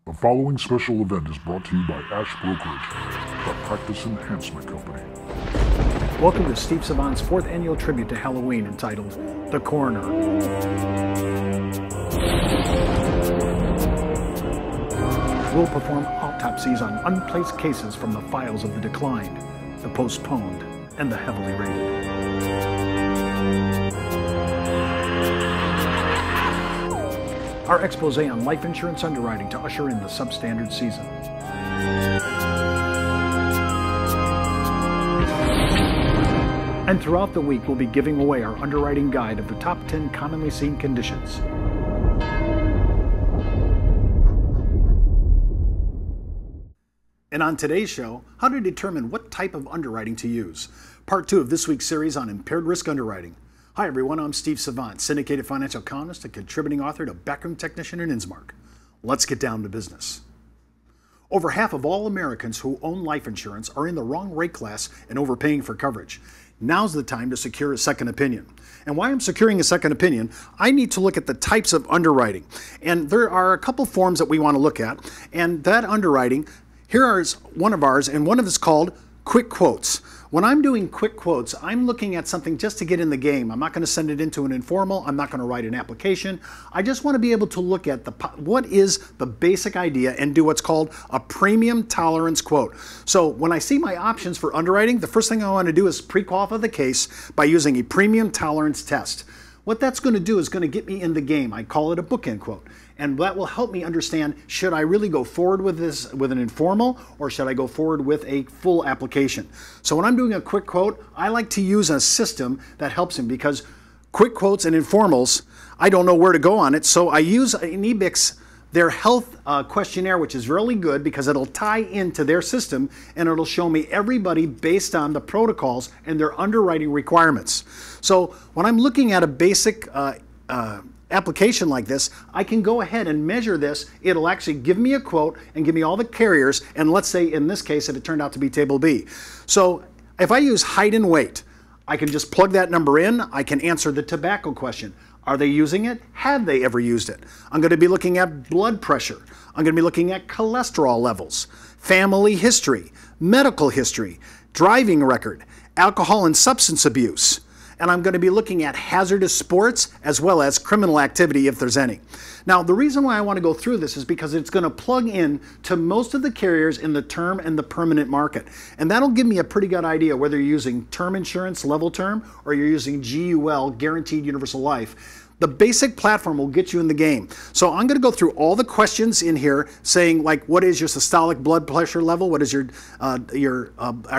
The following special event is brought to you by Ash Brokerage, the practice enhancement company. Welcome to Steve Savant's 4th annual tribute to Halloween entitled The Coroner. We'll perform autopsies on unplaced cases from the files of the declined, the postponed, and the heavily rated. Our expose on life insurance underwriting to usher in the substandard season. And throughout the week, we'll be giving away our underwriting guide of the top 10 commonly seen conditions. And on today's show, how to determine what type of underwriting to use. Part 2 of this week's series on impaired risk underwriting. Hi everyone, I'm Steve Savant, syndicated financial columnist and contributing author to Backroom Technician in Innsmark. Let's get down to business. Over half of all Americans who own life insurance are in the wrong rate class and overpaying for coverage. Now's the time to secure a second opinion. And why I'm securing a second opinion, I need to look at the types of underwriting. And there are a couple forms that we want to look at. And that underwriting, here is one of ours, and one of it's called quick quotes. When I'm doing quick quotes, I'm looking at something just to get in the game. I'm not going to send it into an informal. I'm not going to write an application. I just want to be able to look at what is the basic idea and do what's called a premium tolerance quote. So when I see my options for underwriting, the first thing I want to do is pre-qualify the case by using a premium tolerance test. What that's going to do is going to get me in the game. I call it a bookend quote. And that will help me understand, should I really go forward with this with an informal, or should I go forward with a full application? So when I'm doing a quick quote, I like to use a system that helps me, because quick quotes and informals, I don't know where to go on it. So I use an EBIX, their health questionnaire, which is really good because it'll tie into their system and it'll show me everybody based on the protocols and their underwriting requirements. So when I'm looking at a basic application like this, I can go ahead and measure this. It'll actually give me a quote and give me all the carriers, and let's say in this case if it turned out to be table B. So if I use height and weight, I can just plug that number in. I can answer the tobacco question. Are they using it? Have they ever used it? I'm going to be looking at blood pressure. I'm going to be looking at cholesterol levels, family history, medical history, driving record, alcohol and substance abuse. And I'm going to be looking at hazardous sports as well as criminal activity if there's any. Now, the reason why I want to go through this is because it's going to plug in to most of the carriers in the term and the permanent market. And that'll give me a pretty good idea whether you're using term insurance, level term, or you're using GUL, Guaranteed Universal Life. The basic platform will get you in the game. So I'm going to go through all the questions in here saying, like, what is your systolic blood pressure level? What is are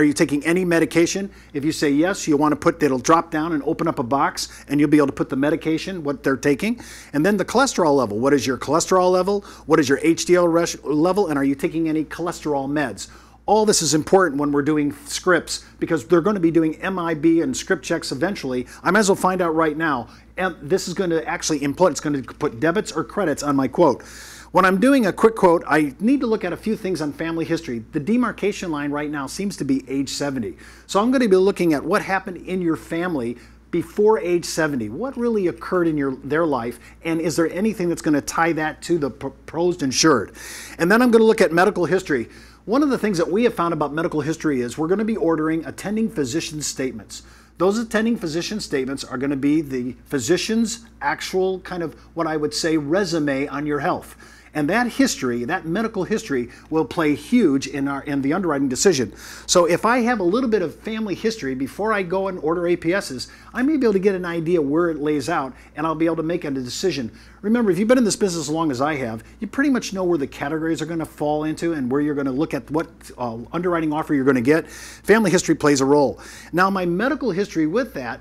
you taking any medication? If you say yes, you want to put, it'll drop down and open up a box and you'll be able to put the medication, what they're taking. And then the cholesterol level. What is your cholesterol level? What is your HDL level? And are you taking any cholesterol meds? All this is important when we're doing scripts because they're going to be doing MIB and script checks eventually. I might as well find out right now. And this is going to actually input, it's going to put debits or credits on my quote. When I'm doing a quick quote, I need to look at a few things on family history. The demarcation line right now seems to be age 70. So I'm going to be looking at what happened in your family before age 70. What really occurred in their life, and is there anything that's going to tie that to the proposed insured? And then I'm going to look at medical history. One of the things that we have found about medical history is we're going to be ordering attending physician statements. Those attending physician statements are going to be the physician's actual kind of what I would say resume on your health. And that history, that medical history, will play huge in the underwriting decision. So if I have a little bit of family history before I go and order APSs, I may be able to get an idea where it lays out, and I'll be able to make a decision. Remember, if you've been in this business as long as I have, you pretty much know where the categories are going to fall into and where you're going to look at what underwriting offer you're going to get. Family history plays a role. Now, my medical history with that,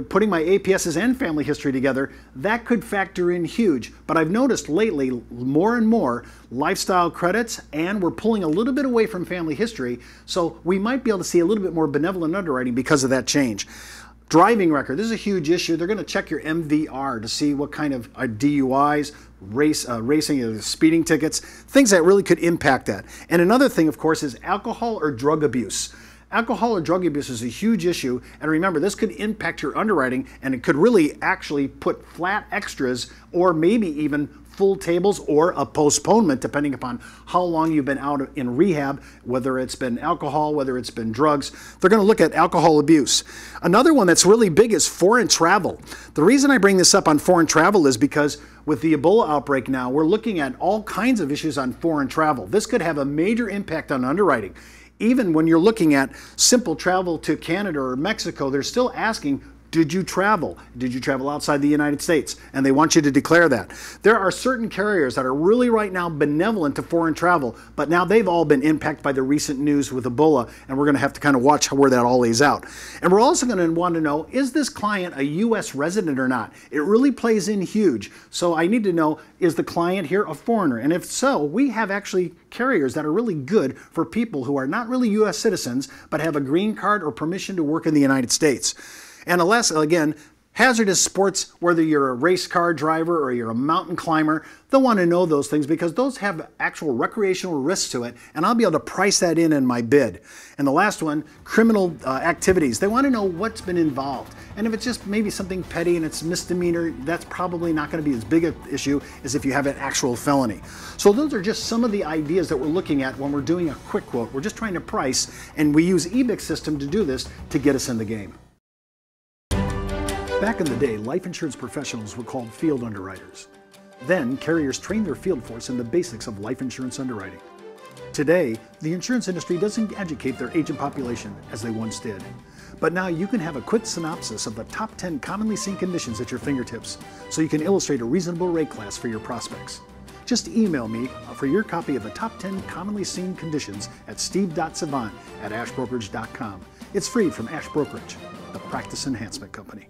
putting my APSs and family history together, that could factor in huge. But I've noticed lately more and more lifestyle credits, and we're pulling a little bit away from family history, so we might be able to see a little bit more benevolent underwriting because of that change. Driving record, this is a huge issue. They're going to check your MVR to see what kind of DUIs, racing, speeding tickets, things that really could impact that. And another thing, of course, is alcohol or drug abuse. Alcohol or drug abuse is a huge issue, and remember, this could impact your underwriting, and it could really actually put flat extras or maybe even full tables or a postponement depending upon how long you've been out in rehab, whether it's been alcohol, whether it's been drugs. They're going to look at alcohol abuse. Another one that's really big is foreign travel. The reason I bring this up on foreign travel is because with the Ebola outbreak now, we're looking at all kinds of issues on foreign travel. This could have a major impact on underwriting. Even when you're looking at simple travel to Canada or Mexico, they're still asking, did you travel? Did you travel outside the United States? And they want you to declare that. There are certain carriers that are really right now benevolent to foreign travel, but now they've all been impacted by the recent news with Ebola, and we're going to have to kind of watch where that all lays out. And we're also going to want to know, is this client a U.S. resident or not? It really plays in huge. So I need to know, is the client here a foreigner? And if so, we have actually carriers that are really good for people who are not really U.S. citizens, but have a green card or permission to work in the United States. And unless, again, hazardous sports, whether you're a race car driver or you're a mountain climber, they'll want to know those things because those have actual recreational risks to it, and I'll be able to price that in my bid. And the last one, criminal activities. They want to know what's been involved. And if it's just maybe something petty and it's misdemeanor, that's probably not going to be as big an issue as if you have an actual felony. So those are just some of the ideas that we're looking at when we're doing a quick quote. We're just trying to price, and we use eBIC system to do this to get us in the game. Back in the day, life insurance professionals were called field underwriters. Then, carriers trained their field force in the basics of life insurance underwriting. Today, the insurance industry doesn't educate their agent population as they once did. But now you can have a quick synopsis of the top 10 commonly seen conditions at your fingertips, so you can illustrate a reasonable rate class for your prospects. Just email me for your copy of the top 10 commonly seen conditions at steve.savant@ashbrokerage.com. It's free from Ash Brokerage, the practice enhancement company.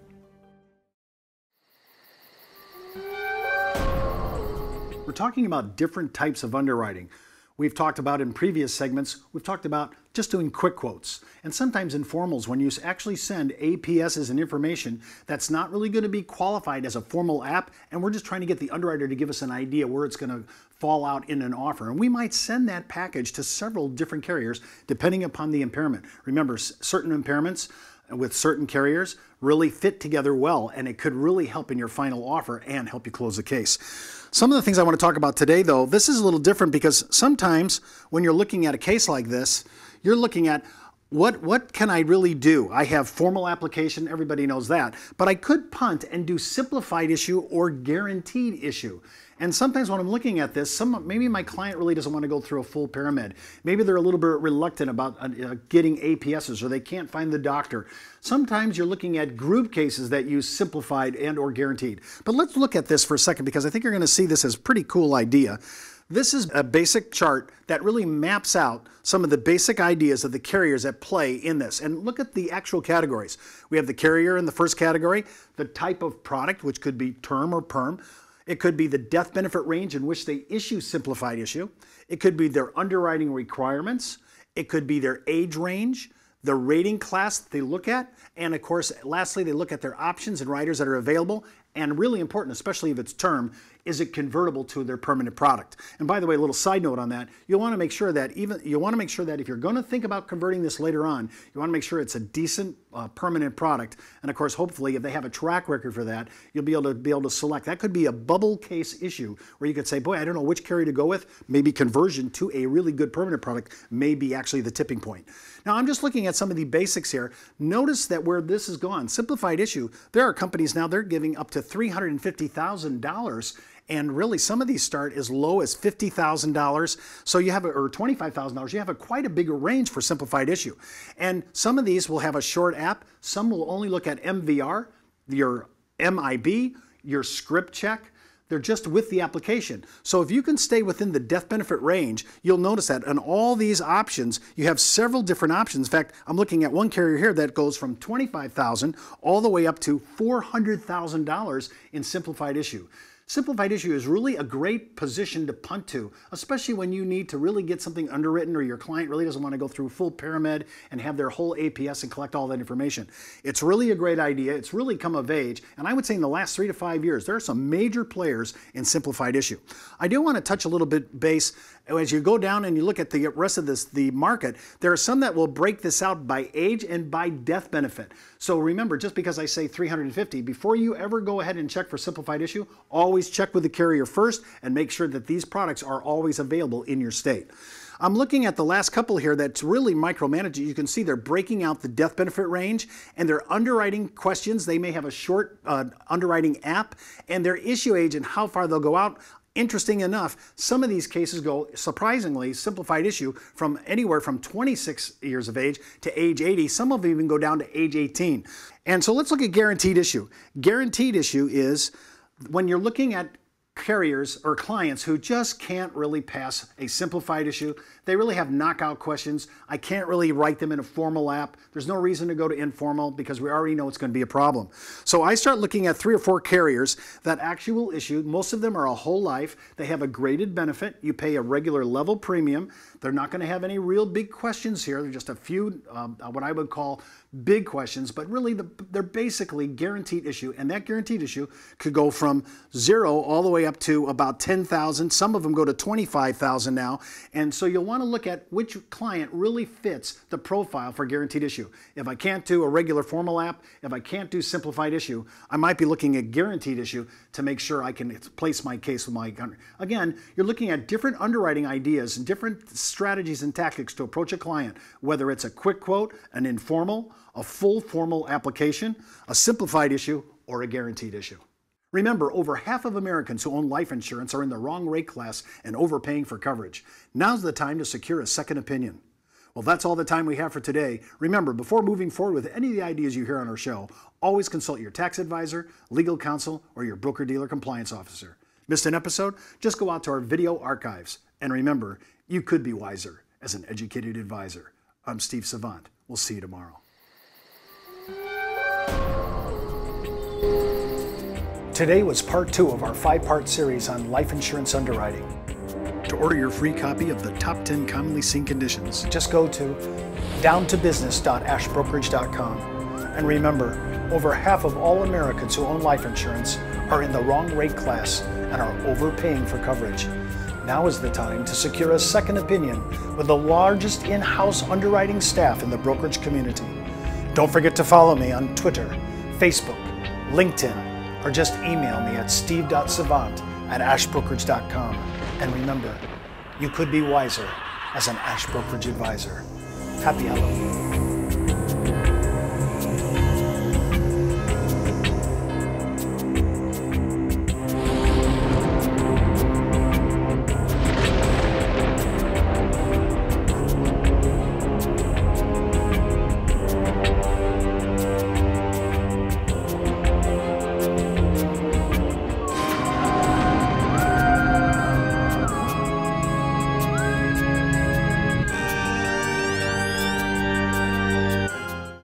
We're talking about different types of underwriting. We've talked about in previous segments, we've talked about just doing quick quotes. And sometimes informals, when you actually send APSs and information that's not really going to be qualified as a formal app, and we're just trying to get the underwriter to give us an idea where it's going to fall out in an offer. And we might send that package to several different carriers depending upon the impairment. Remember, certain impairments with certain carriers really fit together well, and it could really help in your final offer and help you close the case. Some of the things I want to talk about today, though, this is a little different because sometimes when you're looking at a case like this, you're looking at what can I really do? I have formal application, everybody knows that, but I could punt and do simplified issue or guaranteed issue. And sometimes when I'm looking at this, maybe my client really doesn't want to go through a full paramed. Maybe they're a little bit reluctant about getting APSs, or they can't find the doctor. Sometimes you're looking at group cases that use simplified and or guaranteed. But let's look at this for a second because I think you're going to see this as a pretty cool idea. This is a basic chart that really maps out some of the basic ideas of the carriers at play in this. And look at the actual categories. We have the carrier in the first category, the type of product, which could be term or perm. It could be the death benefit range in which they issue simplified issue. It could be their underwriting requirements. It could be their age range, the rating class that they look at, and of course, lastly, they look at their options and riders that are available. And really important, especially if it's term, is it convertible to their permanent product? And by the way, a little side note on that, you'll want to make sure that if you're going to think about converting this later on, you want to make sure it's a decent permanent product. And of course, hopefully, if they have a track record for that, you'll be able to select. That could be a bubble case issue where you could say, boy, I don't know which carrier to go with. Maybe conversion to a really good permanent product may be actually the tipping point. Now, I'm just looking at some of the basics here. Notice that where this is gone, simplified issue, there are companies now, they're giving up to $350,000. And really, some of these start as low as $50,000. So you have, or $25,000. You have quite a bigger range for simplified issue. And some of these will have a short app. Some will only look at MVR, your MIB, your script check. They're just with the application. So if you can stay within the death benefit range, you'll notice that on all these options, you have several different options. In fact, I'm looking at one carrier here that goes from $25,000 all the way up to $400,000 in simplified issue. Simplified issue is really a great position to punt to, especially when you need to really get something underwritten or your client really doesn't want to go through full paramed and have their whole APS and collect all that information. It's really a great idea. It's really come of age. And I would say in the last 3 to 5 years, there are some major players in simplified issue. I do want to touch a little bit base As you go down and you look at the rest of the market, there are some that will break this out by age and by death benefit. So remember, just because I say 350, before you ever go ahead and check for simplified issue, always check with the carrier first and make sure that these products are always available in your state. I'm looking at the last couple here that's really micromanaged. You can see they're breaking out the death benefit range and their underwriting questions. They may have a short underwriting app, and their issue age and how far they'll go out. Interesting enough, some of these cases go, surprisingly, simplified issue from anywhere from 26 years of age to age 80. Some of them even go down to age 18. And so let's look at guaranteed issue. Guaranteed issue is when you're looking at carriers or clients who just can't really pass a simplified issue. They really have knockout questions. I can't really write them in a formal app. There's no reason to go to informal because we already know it's going to be a problem. So I start looking at 3 or 4 carriers that actually will issue. Most of them are a whole life. They have a graded benefit. You pay a regular level premium. They're not going to have any real big questions here. They're just a few what I would call big questions, but really they're basically guaranteed issue, and that guaranteed issue could go from 0 all the way up to about 10,000. Some of them go to 25,000 now, and so you'll want to look at which client really fits the profile for guaranteed issue. If I can't do a regular formal app, if I can't do simplified issue, I might be looking at guaranteed issue to make sure I can place my case with my... Again, you're looking at different underwriting ideas and different strategies and tactics to approach a client, whether it's a quick quote, an informal, a full formal application, a simplified issue, or a guaranteed issue. Remember, over half of Americans who own life insurance are in the wrong rate class and overpaying for coverage. Now's the time to secure a second opinion. Well, that's all the time we have for today. Remember, before moving forward with any of the ideas you hear on our show, always consult your tax advisor, legal counsel, or your broker-dealer compliance officer. Missed an episode? Just go out to our video archives. And remember, you could be wiser as an educated advisor. I'm Steve Savant. We'll see you tomorrow. Today was part 2 of our 5-part series on life insurance underwriting. To order your free copy of the top 10 commonly seen conditions, just go to downtobusiness.ashbrokerage.com. And remember, over half of all Americans who own life insurance are in the wrong rate class and are overpaying for coverage. Now is the time to secure a second opinion with the largest in-house underwriting staff in the brokerage community. Don't forget to follow me on Twitter, Facebook, LinkedIn, or just email me at steve.savant@ashbrokerage.com. And remember, you could be wiser as an Ash Brokerage advisor. Happy Halloween.